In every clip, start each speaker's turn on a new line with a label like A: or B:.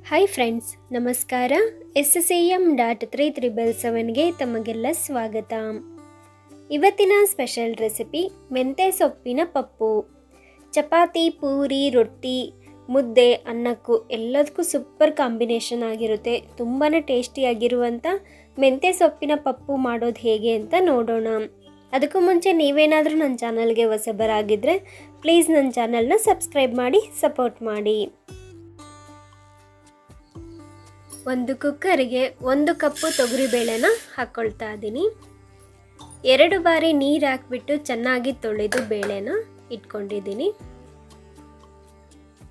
A: Hi friends, ನಮಸ್ಕಾರ. SSAM.377ಗೆ ತಮಗೆಲ್ಲ ಸ್ವಾಗತ. ಇವತ್ತಿನ ಸ್ಪೆಷಲ್ ರೆಸಿಪಿ ಮೆಂತ್ಯ ಸೊಪ್ಪಿನ ಪಪ್ಪು. ಚಪಾತಿ, ಪೂರಿ, ರೊಟ್ಟಿ, ಮುದ್ದೆ, ಅನ್ನಕ್ಕೂ ಎಲ್ಲದಕ್ಕೂ ಸೂಪರ್ ಕಾಂಬಿನೇಷನ್ ಆಗಿರುತ್ತೆ. ತುಂಬಾ ಟೇಸ್ಟಿಯಾಗಿರುವಂಥ ಮೆಂತ್ಯ ಸೊಪ್ಪಿನ ಪಪ್ಪು ಮಾಡೋದು ಹೇಗೆ ಅಂತ ನೋಡೋಣ. ಅದಕ್ಕೂ ಮುಂಚೆ ನೀವೇನಾದರೂ ನನ್ನ ಚಾನಲ್ಗೆ ಹೊಸಬರಾಗಿದ್ದರೆ ಪ್ಲೀಸ್ ನನ್ನ ಚಾನಲ್ನ ಸಬ್ಸ್ಕ್ರೈಬ್ ಮಾಡಿ ಸಪೋರ್ಟ್ ಮಾಡಿ. ಒಂದು ಕುಕ್ಕರಿಗೆ 1 ಕಪ್ಪು ತೊಗರಿಬೇಳೆನ ಹಾಕ್ಕೊಳ್ತಾ ಇದ್ದೀನಿ. 2 ಬಾರಿ ನೀರು ಹಾಕ್ಬಿಟ್ಟು ಚೆನ್ನಾಗಿ ತೊಳೆದು ಬೇಳೆನ ಇಟ್ಕೊಂಡಿದ್ದೀನಿ.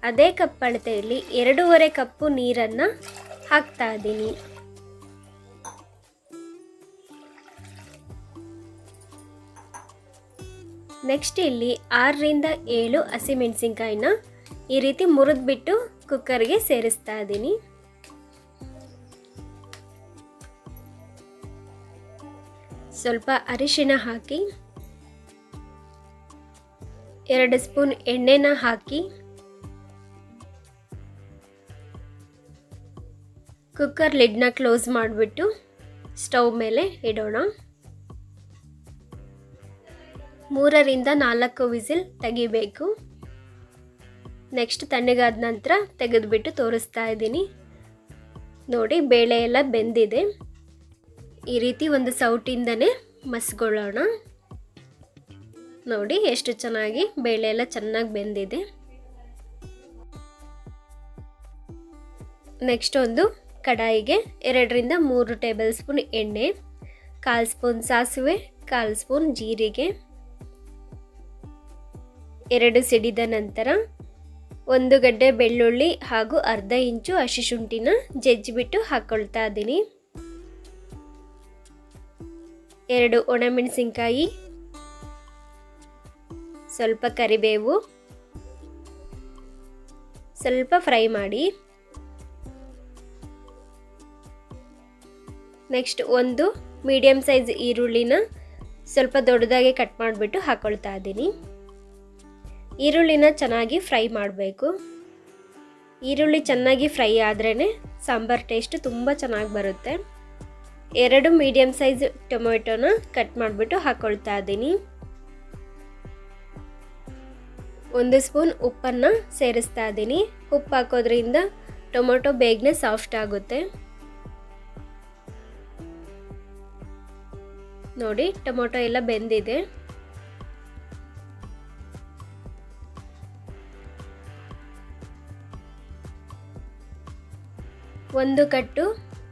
A: ಅದೇ ಕಪ್ ಅಳತೆಯಲ್ಲಿ 2.5 ಕಪ್ಪು ನೀರನ್ನು ಹಾಕ್ತಾ ಇದ್ದೀನಿ. ನೆಕ್ಸ್ಟ್ ಇಲ್ಲಿ 6ರಿಂದ 7 ಹಸಿಮೆಣಸಿನ್ಕಾಯಿನ ಈ ರೀತಿ ಮುರಿದ್ಬಿಟ್ಟು ಕುಕ್ಕರ್ಗೆ ಸೇರಿಸ್ತಾ ಇದ್ದೀನಿ. ಸ್ವಲ್ಪ ಅರಿಶಿನ ಹಾಕಿ 2 ಸ್ಪೂನ್ ಎಣ್ಣೆನ ಹಾಕಿ ಕುಕ್ಕರ್ ಲಿಡ್ನ ಕ್ಲೋಸ್ ಮಾಡಿಬಿಟ್ಟು ಸ್ಟವ್ ಮೇಲೆ ಇಡೋಣ. 3ರಿಂದ 4 ವಿಸಿಲ್ ತೆಗಿಬೇಕು. ನೆಕ್ಸ್ಟ್ ತಣ್ಣಗಾದ ನಂತರ ತೆಗೆದುಬಿಟ್ಟು ತೋರಿಸ್ತಾ ಇದ್ದೀನಿ. ನೋಡಿ, ಬೇಳೆ ಎಲ್ಲ ಬೆಂದಿದೆ. ಈ ರೀತಿ ಒಂದು ಸೌಟಿಂದನೇ ಮಸ್ಕೊಳ್ಳೋಣ. ನೋಡಿ ಎಷ್ಟು ಚೆನ್ನಾಗಿ ಬೇಳೆ ಎಲ್ಲ ಚೆನ್ನಾಗಿ ಬೆಂದಿದೆ. ನೆಕ್ಸ್ಟ್ ಒಂದು ಕಡಾಯಿಗೆ 2ರಿಂದ 3 ಟೇಬಲ್ ಸ್ಪೂನ್ ಎಣ್ಣೆ, 1/4 ಸ್ಪೂನ್ ಸಾಸಿವೆ, 1/4 ಸ್ಪೂನ್ ಜೀರಿಗೆ, 2 ಸಿಡಿದ ನಂತರ 1 ಗಡ್ಡೆ ಬೆಳ್ಳುಳ್ಳಿ ಹಾಗೂ ಅರ್ಧ ಇಂಚು ಹಸಿ ಶುಂಠಿನ ಜಜ್ಜಿಬಿಟ್ಟು ಹಾಕ್ಕೊಳ್ತಾ ಇದ್ದೀನಿ. 2 ಒಣಮೆಣಸಿನ್ಕಾಯಿ, ಸ್ವಲ್ಪ ಕರಿಬೇವು, ಸ್ವಲ್ಪ ಫ್ರೈ ಮಾಡಿ. ನೆಕ್ಸ್ಟ್ 1 ಮೀಡಿಯಮ್ ಸೈಜ್ ಈರುಳ್ಳಿನ ಸ್ವಲ್ಪ ದೊಡ್ಡದಾಗಿ ಕಟ್ ಮಾಡಿಬಿಟ್ಟು ಹಾಕ್ಕೊಳ್ತಾ ಇದ್ದೀನಿ. ಈರುಳ್ಳಿನ ಚೆನ್ನಾಗಿ ಫ್ರೈ ಮಾಡಬೇಕು. ಈರುಳ್ಳಿ ಚೆನ್ನಾಗಿ ಫ್ರೈ ಆದ್ರೇ ಸಾಂಬಾರ್ ಟೇಸ್ಟ್ ತುಂಬ ಚೆನ್ನಾಗಿ ಬರುತ್ತೆ. 2 ಮೀಡಿಯಮ್ ಸೈಜ್ ಟೊಮೆಟೊನ ಕಟ್ ಮಾಡಿಬಿಟ್ಟು ಹಾಕ್ಕೊಳ್ತಾ ಇದ್ದೀನಿ. 1 ಸ್ಪೂನ್ ಉಪ್ಪನ್ನು ಸೇರಿಸ್ತಾ ಇದ್ದೀನಿ. ಉಪ್ಪು ಹಾಕೋದ್ರಿಂದ ಟೊಮೆಟೊ ಬೇಗನೆ ಸಾಫ್ಟ್ ಆಗುತ್ತೆ. ನೋಡಿ, ಟೊಮೆಟೊ ಎಲ್ಲ ಬೆಂದಿದೆ. ಒಂದು ಕಟ್ಟು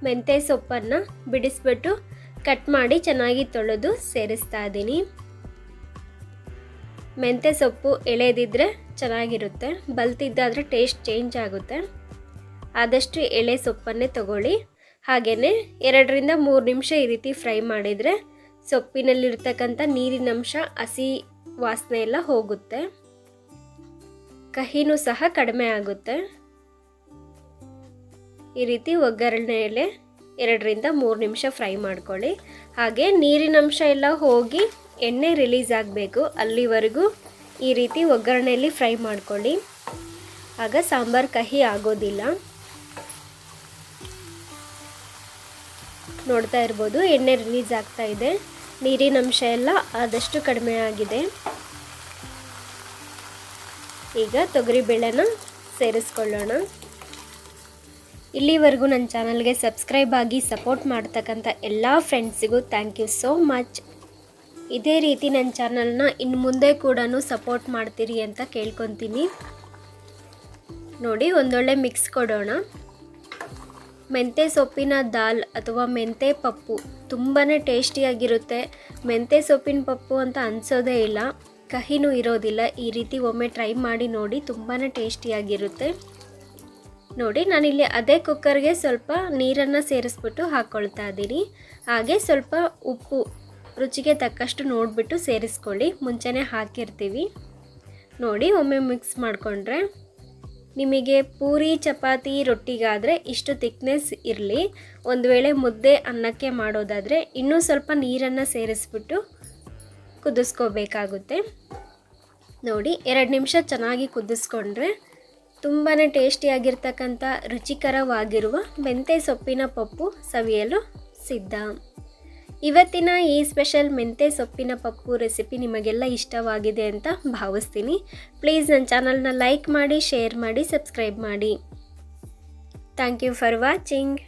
A: ಮೆಂತ್ಯ ಸೊಪ್ಪನ್ನು ಬಿಡಿಸ್ಬಿಟ್ಟು ಕಟ್ ಮಾಡಿ ಚೆನ್ನಾಗಿ ತೊಳೆದು ಸೇರಿಸ್ತಾ ಇದ್ದೀನಿ. ಮೆಂತ್ಯ ಸೊಪ್ಪು ಎಳೆದಿದ್ದರೆ ಚೆನ್ನಾಗಿರುತ್ತೆ, ಬಲ್ತಿದ್ದಾದರೆ ಟೇಸ್ಟ್ ಚೇಂಜ್ ಆಗುತ್ತೆ. ಆದಷ್ಟು ಎಳೆ ಸೊಪ್ಪನ್ನೇ ತಗೊಳ್ಳಿ. ಹಾಗೆಯೇ 2ರಿಂದ 3 ನಿಮಿಷ ಈ ರೀತಿ ಫ್ರೈ ಮಾಡಿದರೆ ಸೊಪ್ಪಿನಲ್ಲಿರ್ತಕ್ಕಂಥ ನೀರಿನಂಶ, ಹಸಿ ವಾಸನೆ ಎಲ್ಲ ಹೋಗುತ್ತೆ. ಕಹಿನೂ ಸಹ ಕಡಿಮೆ ಆಗುತ್ತೆ. ಈ ರೀತಿ ಒಗ್ಗರಣೆಯಲ್ಲೇ 2ರಿಂದ 3 ನಿಮಿಷ ಫ್ರೈ ಮಾಡ್ಕೊಳ್ಳಿ. ಹಾಗೆ ನೀರಿನಂಶ ಎಲ್ಲ ಹೋಗಿ ಎಣ್ಣೆ ರಿಲೀಸ್ ಆಗಬೇಕು, ಅಲ್ಲಿವರೆಗೂ ಈ ರೀತಿ ಒಗ್ಗರಣೆಯಲ್ಲಿ ಫ್ರೈ ಮಾಡ್ಕೊಳ್ಳಿ. ಆಗ ಸಾಂಬಾರು ಕಹಿ ಆಗೋದಿಲ್ಲ. ನೋಡ್ತಾ ಇರ್ಬೋದು, ಎಣ್ಣೆ ರಿಲೀಸ್ ಆಗ್ತಾ ಇದೆ. ನೀರಿನಂಶ ಎಲ್ಲ ಆದಷ್ಟು ಕಡಿಮೆ ಆಗಿದೆ. ಈಗ ತೊಗರಿಬೇಳೆನ ಸೇರಿಸ್ಕೊಳ್ಳೋಣ. ಇಲ್ಲಿವರೆಗೂ ನನ್ನ ಚಾನಲ್ಗೆ ಸಬ್ಸ್ಕ್ರೈಬ್ ಆಗಿ ಸಪೋರ್ಟ್ ಮಾಡ್ತಕ್ಕಂಥ ಎಲ್ಲ ಫ್ರೆಂಡ್ಸಿಗೂ ಥ್ಯಾಂಕ್ ಯು ಸೋ ಮಚ್. ಇದೇ ರೀತಿ ನನ್ನ ಚಾನಲ್ನ ಇನ್ನು ಮುಂದೆ ಕೂಡ ಸಪೋರ್ಟ್ ಮಾಡ್ತೀರಿ ಅಂತ ಕೇಳ್ಕೊತೀನಿ. ನೋಡಿ, ಒಂದೊಳ್ಳೆ ಮಿಕ್ಸ್ ಕೊಡೋಣ. ಮೆಂತ್ಯ ಸೊಪ್ಪಿನ ದಾಲ್ ಅಥವಾ ಮೆಂತ್ಯ ಪಪ್ಪು ತುಂಬಾ ಟೇಸ್ಟಿಯಾಗಿರುತ್ತೆ. ಮೆಂತ್ಯ ಸೊಪ್ಪಿನ ಪಪ್ಪು ಅಂತ ಅನಿಸೋದೇ ಇಲ್ಲ, ಕಹಿನೂ ಇರೋದಿಲ್ಲ. ಈ ರೀತಿ ಒಮ್ಮೆ ಟ್ರೈ ಮಾಡಿ ನೋಡಿ, ತುಂಬಾ ಟೇಸ್ಟಿಯಾಗಿರುತ್ತೆ. ನೋಡಿ, ನಾನಿಲ್ಲಿ ಅದೇ ಕುಕ್ಕರ್ಗೆ ಸ್ವಲ್ಪ ನೀರನ್ನು ಸೇರಿಸ್ಬಿಟ್ಟು ಹಾಕ್ಕೊಳ್ತಾ ಇದ್ದೀನಿ. ಹಾಗೆ ಸ್ವಲ್ಪ ಉಪ್ಪು ರುಚಿಗೆ ತಕ್ಕಷ್ಟು ನೋಡಿಬಿಟ್ಟು ಸೇರಿಸ್ಕೊಳ್ಳಿ, ಮುಂಚೆನೇ ಹಾಕಿರ್ತೀವಿ. ನೋಡಿ, ಒಮ್ಮೆ ಮಿಕ್ಸ್ ಮಾಡಿಕೊಂಡ್ರೆ ನಿಮಗೆ ಪೂರಿ, ಚಪಾತಿ, ರೊಟ್ಟಿಗಾದರೆ ಇಷ್ಟು ಥಿಕ್ನೆಸ್ ಇರಲಿ. ಒಂದು ವೇಳೆ ಮುದ್ದೆ, ಅನ್ನಕ್ಕೆ ಮಾಡೋದಾದರೆ ಇನ್ನೂ ಸ್ವಲ್ಪ ನೀರನ್ನು ಸೇರಿಸ್ಬಿಟ್ಟು ಕುದಿಸ್ಕೋಬೇಕಾಗುತ್ತೆ. ನೋಡಿ, 2 ನಿಮಿಷ ಚೆನ್ನಾಗಿ ಕುದಿಸ್ಕೊಂಡ್ರೆ ತುಂಬಾ ಟೇಸ್ಟಿಯಾಗಿರ್ತಕ್ಕಂಥ ರುಚಿಕರವಾಗಿರುವ ಮೆಂತ್ಯ ಸೊಪ್ಪಿನ ಪಪ್ಪು ಸವಿಯಲು ಸಿದ್ಧ. ಇವತ್ತಿನ ಈ ಸ್ಪೆಷಲ್ ಮೆಂತ್ಯ ಸೊಪ್ಪಿನ ಪಪ್ಪು ರೆಸಿಪಿ ನಿಮಗೆಲ್ಲ ಇಷ್ಟವಾಗಿದೆ ಅಂತ ಭಾವಿಸ್ತೀನಿ. ಪ್ಲೀಸ್ ನನ್ನ ಚಾನಲ್ನ ಲೈಕ್ ಮಾಡಿ, ಶೇರ್ ಮಾಡಿ, ಸಬ್ಸ್ಕ್ರೈಬ್ ಮಾಡಿ. Thank you for watching.